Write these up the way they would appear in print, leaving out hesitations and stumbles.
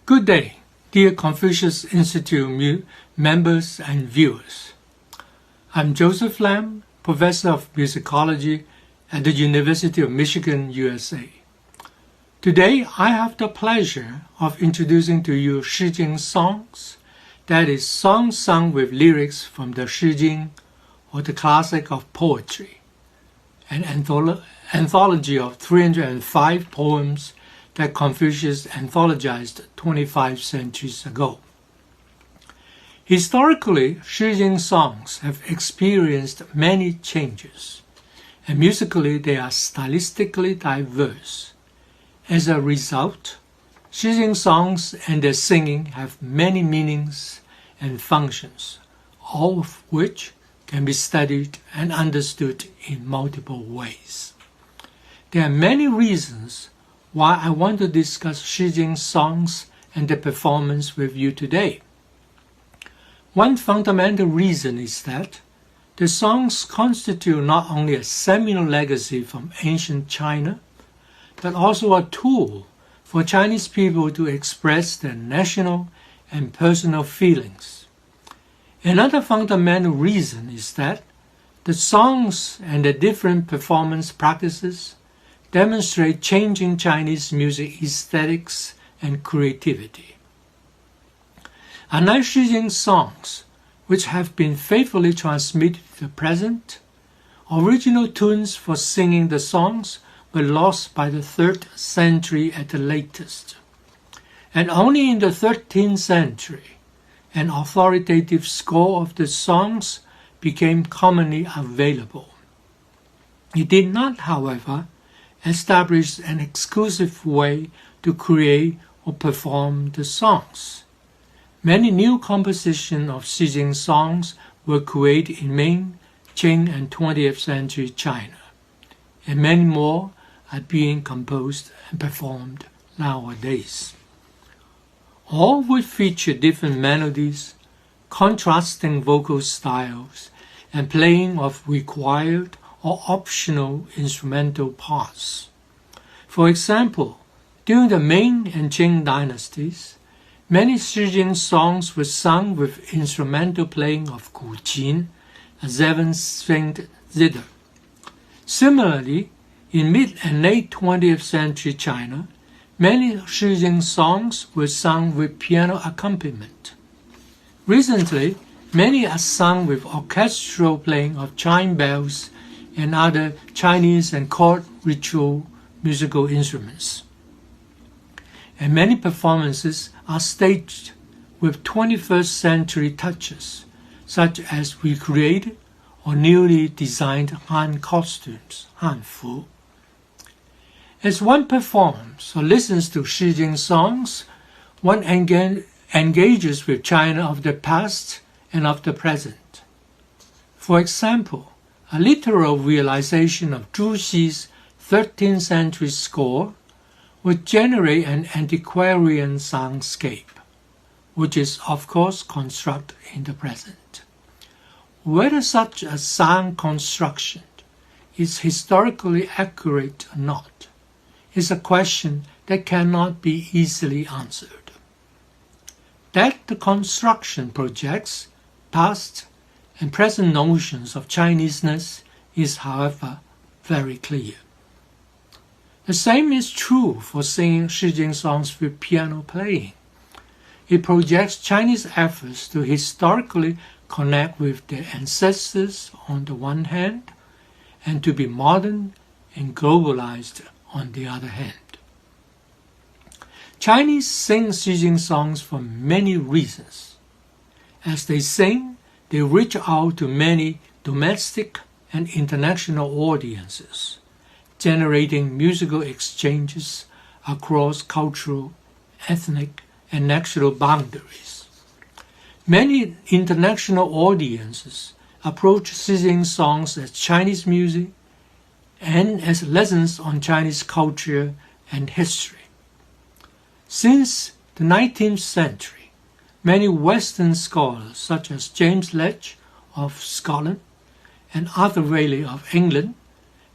Good day, dear Confucius Institute members and viewers. I'm Joseph Lam, Professor of Musicology at the University of Michigan, USA. Today, I have the pleasure of introducing to you Shijing songs, that is, songs sung with lyrics from the Shijing, or the classic of poetry, an anthology of 305 poems that Confucius anthologized 25 centuries ago. Historically, Shijing songs have experienced many changes, and musically they are stylistically diverse. As a result, Shijing songs and their singing have many meanings and functions, all of which can be studied and understood in multiple ways. There are many reasons why I want to discuss Shijing songs and their performance with you today. One fundamental reason is that the songs constitute not only a seminal legacy from ancient China, but also a tool for Chinese people to express their national and personal feelings. Another fundamental reason is that the songs and the different performance practices demonstrate changing Chinese music aesthetics and creativity. Unlike Shijing songs, which have been faithfully transmitted to the present, original tunes for singing the songs were lost by the 3rd century at the latest. And only in the 13th century, an authoritative score of the songs became commonly available. It did not, however, establish an exclusive way to create or perform the songs. Many new compositions of Shijing songs were created in Ming, Qing, and 20th century China, and many more are being composed and performed nowadays. All would feature different melodies, contrasting vocal styles, and playing of required or optional instrumental parts. For example, during the Ming and Qing dynasties, many Shijing songs were sung with instrumental playing of guqin, a 7-stringed zither. Similarly, in mid and late 20th century China, many Shijing songs were sung with piano accompaniment. Recently, many are sung with orchestral playing of chime bells and other Chinese and court ritual musical instruments. And many performances are staged with 21st century touches, such as recreated or newly designed Han costumes, Hanfu. As one performs or listens to Shijing songs, one engages with China of the past and of the present. For example, a literal realization of Zhu Xi's 13th century score would generate an antiquarian soundscape, which is of course constructed in the present. Whether such a sound construction is historically accurate or not is a question that cannot be easily answered. That the construction projects past and present notions of Chineseness is, however, very clear. The same is true for singing Shijing songs with piano playing. It projects Chinese efforts to historically connect with their ancestors on the one hand, and to be modern and globalized on the other hand. Chinese sing Shijing songs for many reasons. As they sing, they reach out to many domestic and international audiences, generating musical exchanges across cultural, ethnic, and national boundaries. Many international audiences approach Shijing songs as Chinese music and as lessons on Chinese culture and history. Since the 19th century, many Western scholars such as James Letch of Scotland and Arthur Rayleigh of England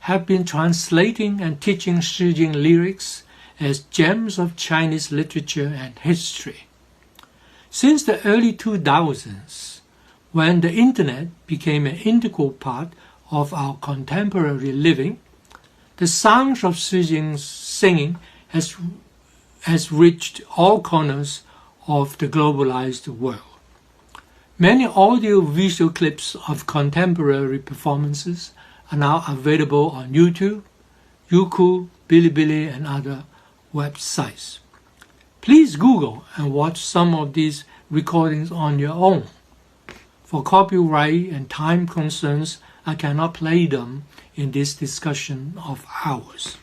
have been translating and teaching Shijing lyrics as gems of Chinese literature and history. Since the early 2000s, when the Internet became an integral part of our contemporary living, the sound of Shijing's singing has reached all corners of the globalized world. Many audio-visual clips of contemporary performances are now available on YouTube, Youku, Bilibili, and other websites. Please Google and watch some of these recordings on your own. For copyright and time concerns, I cannot play them in this discussion of ours.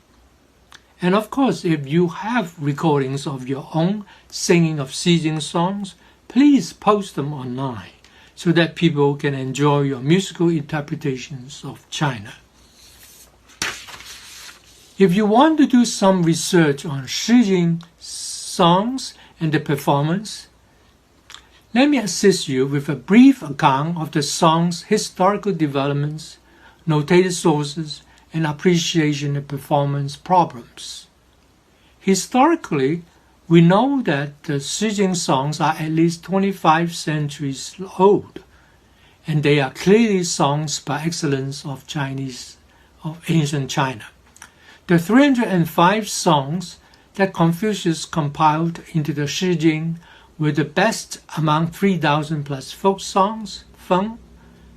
And of course, if you have recordings of your own singing of Shijing songs, please post them online so that people can enjoy your musical interpretations of China. If you want to do some research on Shijing songs and the performance, let me assist you with a brief account of the song's historical developments, notated sources, and appreciation of performance problems. Historically, we know that the Shijing songs are at least 25 centuries old, and they are clearly songs by excellence of ancient China. The 305 songs that Confucius compiled into the Shijing were the best among 3,000 plus folk songs, feng,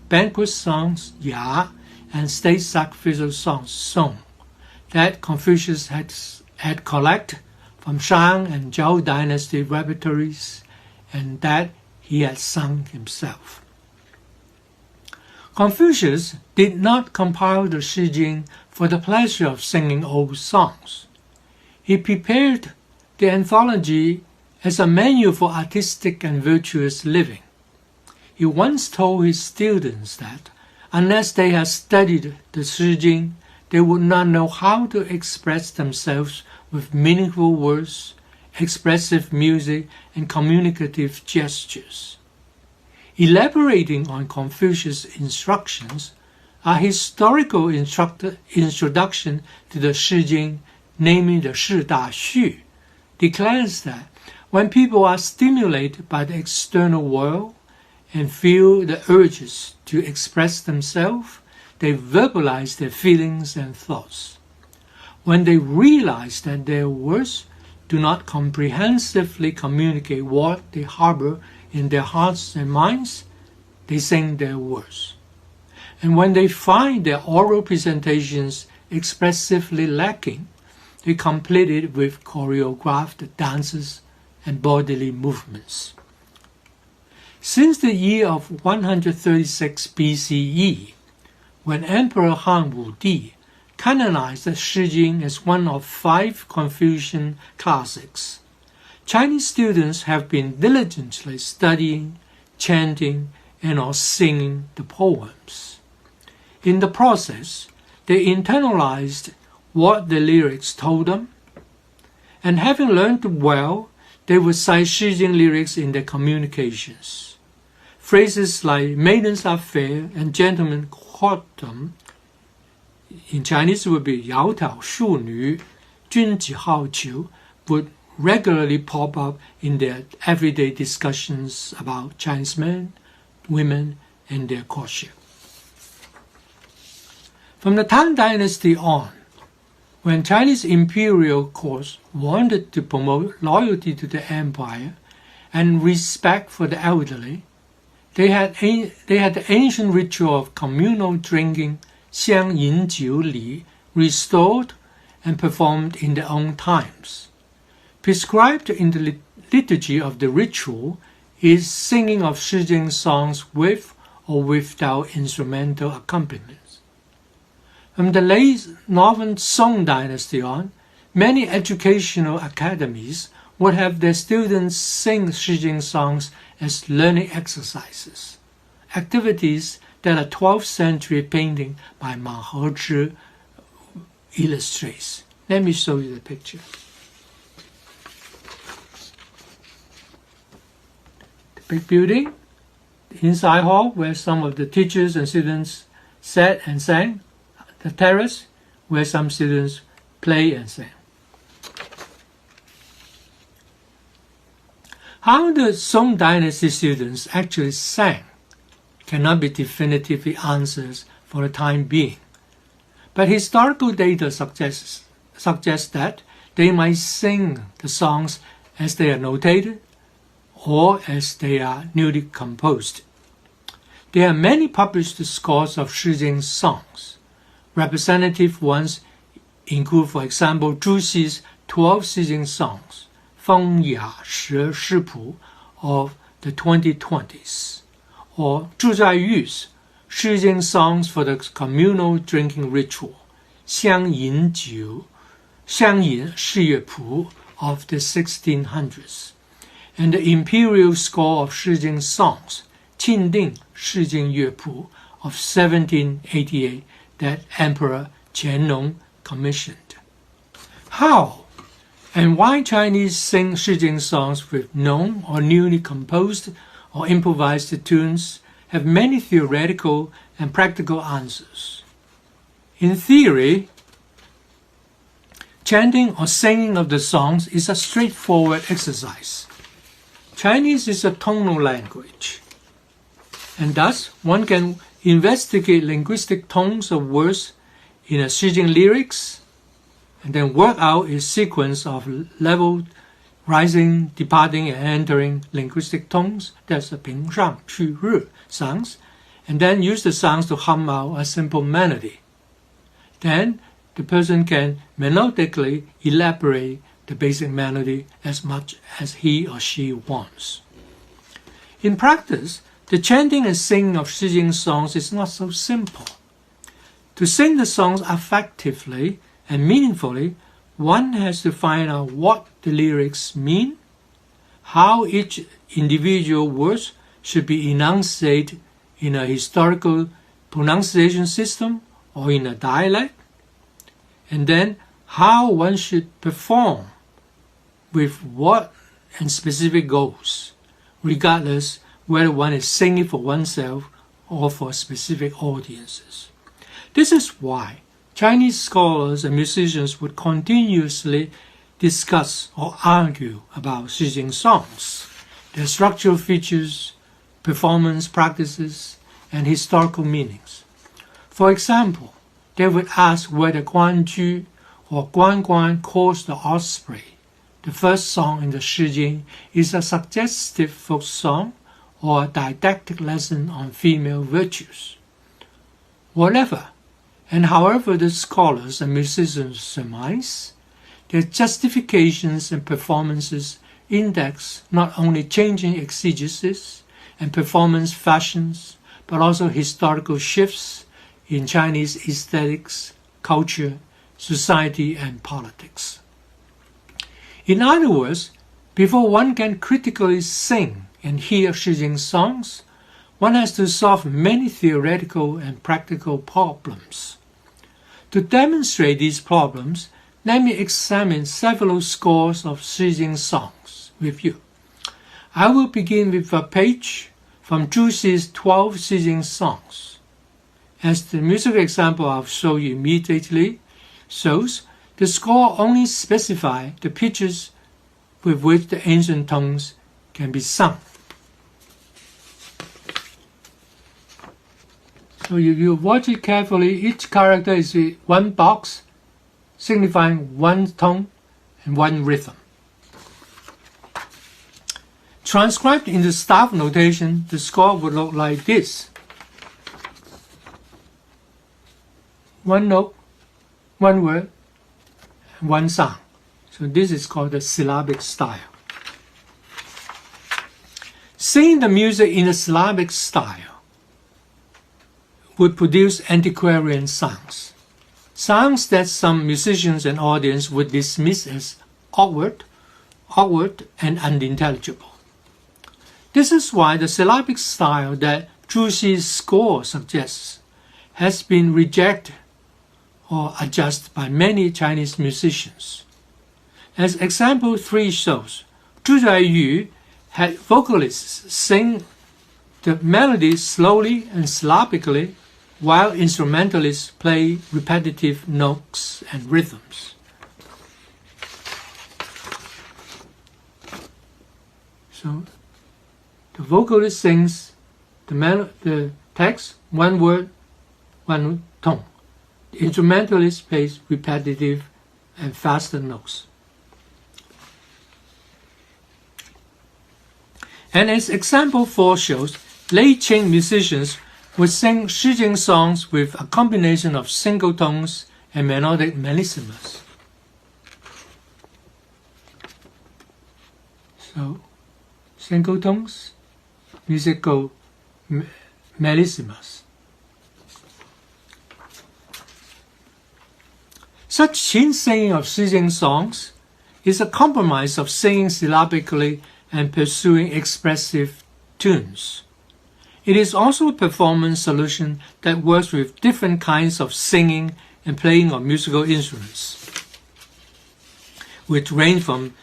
banquet songs, ya, and state sacrificial songs, song, that Confucius had collected from Shang and Zhou dynasty repertories, and that he had sung himself. Confucius did not compile the Shijing for the pleasure of singing old songs. He prepared the anthology as a manual for artistic and virtuous living. He once told his students that unless they had studied the Shijing, they would not know how to express themselves with meaningful words, expressive music, and communicative gestures. Elaborating on Confucius' instructions, a historical introduction to the Shijing, namely the Shi Da Xu, declares that when people are stimulated by the external world and feel the urges to express themselves, they verbalize their feelings and thoughts. When they realize that their words do not comprehensively communicate what they harbor in their hearts and minds, they sing their words. And when they find their oral presentations expressively lacking, they complete it with choreographed dances and bodily movements. Since the year of 136 BCE, when Emperor Han Wudi canonized the Shijing as one of 5 Confucian classics, Chinese students have been diligently studying, chanting, and or singing the poems. In the process, they internalized what the lyrics told them, and having learned well, they would cite Shijing lyrics in their communications. Phrases like maidens are fair and gentlemen court them, in Chinese would be 窈窕淑女,君子好逑, would regularly pop up in their everyday discussions about Chinese men, women, and their courtship. From the Tang Dynasty on, when Chinese imperial courts wanted to promote loyalty to the empire and respect for the elderly, they had the ancient ritual of communal drinking, 相饮酒礼, restored and performed in their own times. Prescribed in the liturgy of the ritual is singing of Shijing songs with or without instrumental accompaniments. From the late Northern Song Dynasty on, many educational academies would have their students sing Shijing songs as learning exercises, activities that a 12th century painting by Ma Hezhi illustrates. Let me show you the picture. The big building, the inside hall where some of the teachers and students sat and sang, the terrace where some students play and sang. How the Song Dynasty students actually sang cannot be definitively answered for the time being, but historical data suggests that they might sing the songs as they are notated or as they are newly composed. There are many published scores of Shijing songs. Representative ones include, for example, Zhu Xi's 12 Shijing songs, Feng Ya Shi Shi Pu of the 2020s, or Zhu Zhaiyu's Shijing songs for the communal drinking ritual, Xiang Yin Jiu, Xiang Yin Shi Yue Pu of the 1600s, and the imperial score of Shijing songs, Chanting Shijing Yue Pu of 1788 that Emperor Qianlong commissioned. How and why Chinese sing Shijing songs with known or newly composed or improvised tunes have many theoretical and practical answers. In theory, chanting or singing of the songs is a straightforward exercise. Chinese is a tonal language, and thus one can investigate linguistic tones of words in a Shijing lyrics and then work out a sequence of level rising, departing, and entering linguistic tones, that's the ping, shang, qu, ru sounds, and then use the sounds to hum out a simple melody. Then the person can melodically elaborate the basic melody as much as he or she wants. In practice, the chanting and singing of Shijing songs is not so simple. To sing the songs effectively and meaningfully, one has to find out what the lyrics mean, how each individual word should be enunciated in a historical pronunciation system or in a dialect, and then how one should perform with what and specific goals, regardless whether one is singing for oneself or for specific audiences. This is why Chinese scholars and musicians would continuously discuss or argue about Shijing songs, their structural features, performance practices, and historical meanings. For example, they would ask whether Guanju or Guan Guan calls the osprey, the first song in the Shijing, is a suggestive folk song or a didactic lesson on female virtues. Whatever and however the scholars and musicians surmise, their justifications and performances index not only changing exegesis and performance fashions, but also historical shifts in Chinese aesthetics, culture, society, and politics. In other words, before one can critically sing and hear Shijing songs, one has to solve many theoretical and practical problems. To demonstrate these problems, let me examine several scores of Shijing songs with you. I will begin with a page from Zhu Xi's 12 Shijing songs. As the musical example I'll show you immediately shows, the score only specifies the pitches with which the ancient tones can be sung. So if you watch it carefully, each character is one box signifying one tone and one rhythm. Transcribed in the staff notation, the score would look like this. One note, one word, and one sound. So this is called the syllabic style. Singing the music in a syllabic style would produce antiquarian sounds, sounds that some musicians and audience would dismiss as awkward, and unintelligible. This is why the syllabic style that Zhu Xi's score suggests has been rejected or adjusted by many Chinese musicians. As example 3 shows, Zhu Zhaiyu had vocalists sing the melody slowly and syllabically, while instrumentalists play repetitive notes and rhythms. So the vocalist sings the text, one word, one tone. The instrumentalist plays repetitive and faster notes. And as example 4 shows, late Qing musicians would sing Shijing songs with a combination of single tones and melodic mellissimus. So, single tones, musical mellissimus. Such Qin singing of Shijing songs is a compromise of singing syllabically and pursuing expressive tunes. It is also a performance solution that works with different kinds of singing and playing of musical instruments, which range from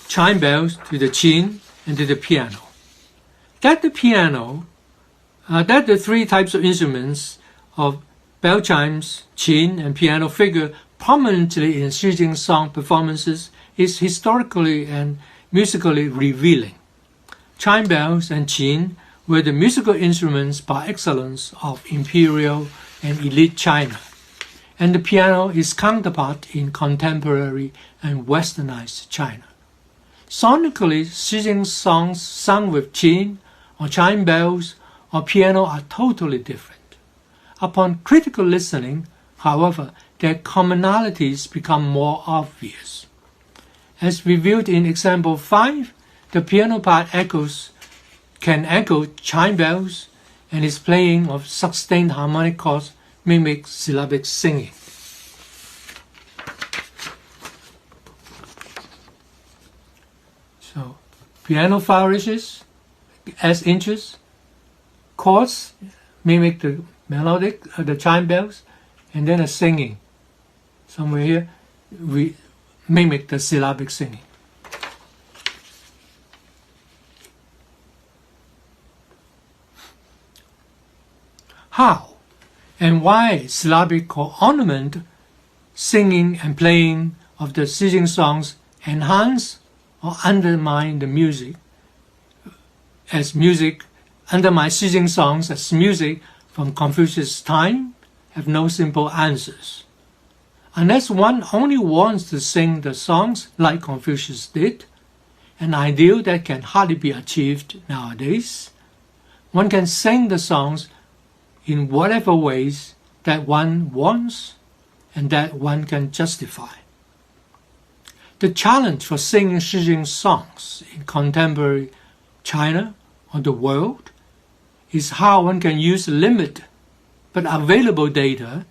chime bells to the qin and to the piano. That the 3 types of instruments of bell chimes, qin, and piano figure prominently in Shijing song performances is historically and musically revealing. Chime bells and qin were the musical instruments par excellence of imperial and elite China, and the piano is counterpart in contemporary and westernized China. Sonically, Shijing songs sung with qin or chime bells or piano are totally different. Upon critical listening, however, their commonalities become more obvious. As revealed in example 5, the piano part can echo chime bells, and its playing of sustained harmonic chords mimics syllabic singing. So, piano flourishes as inches, chords mimic the melodic, the chime bells, and then a singing. Somewhere here, we mimic the syllabic singing. How and why syllabic or ornament singing and playing of the Shijing songs enhance or undermine the music undermine Shijing songs as music from Confucius' time have no simple answers. Unless one only wants to sing the songs like Confucius did, an ideal that can hardly be achieved nowadays, one can sing the songs in whatever ways that one wants and that one can justify. The challenge for singing Shijing songs in contemporary China or the world is how one can use limited but available data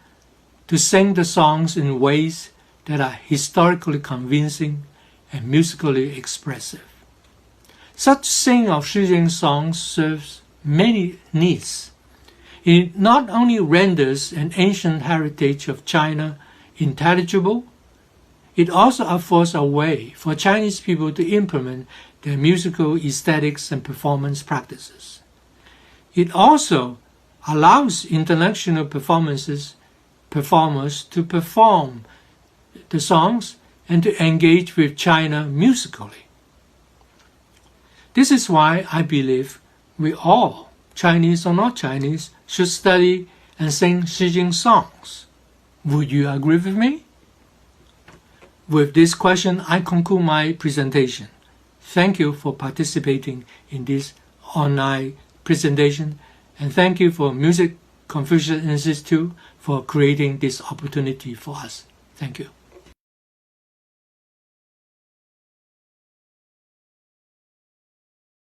to sing the songs in ways that are historically convincing and musically expressive. Such singing of Shijing songs serves many needs. It not only renders an ancient heritage of China intelligible, it also affords a way for Chinese people to implement their musical aesthetics and performance practices. It also allows international performers to perform the songs and to engage with China musically. This is why I believe we all, Chinese or not Chinese, should study and sing Shijing songs. Would you agree with me? With this question, I conclude my presentation. Thank you for participating in this online presentation, and thank you for Confucius Institute for creating this opportunity for us. Thank you.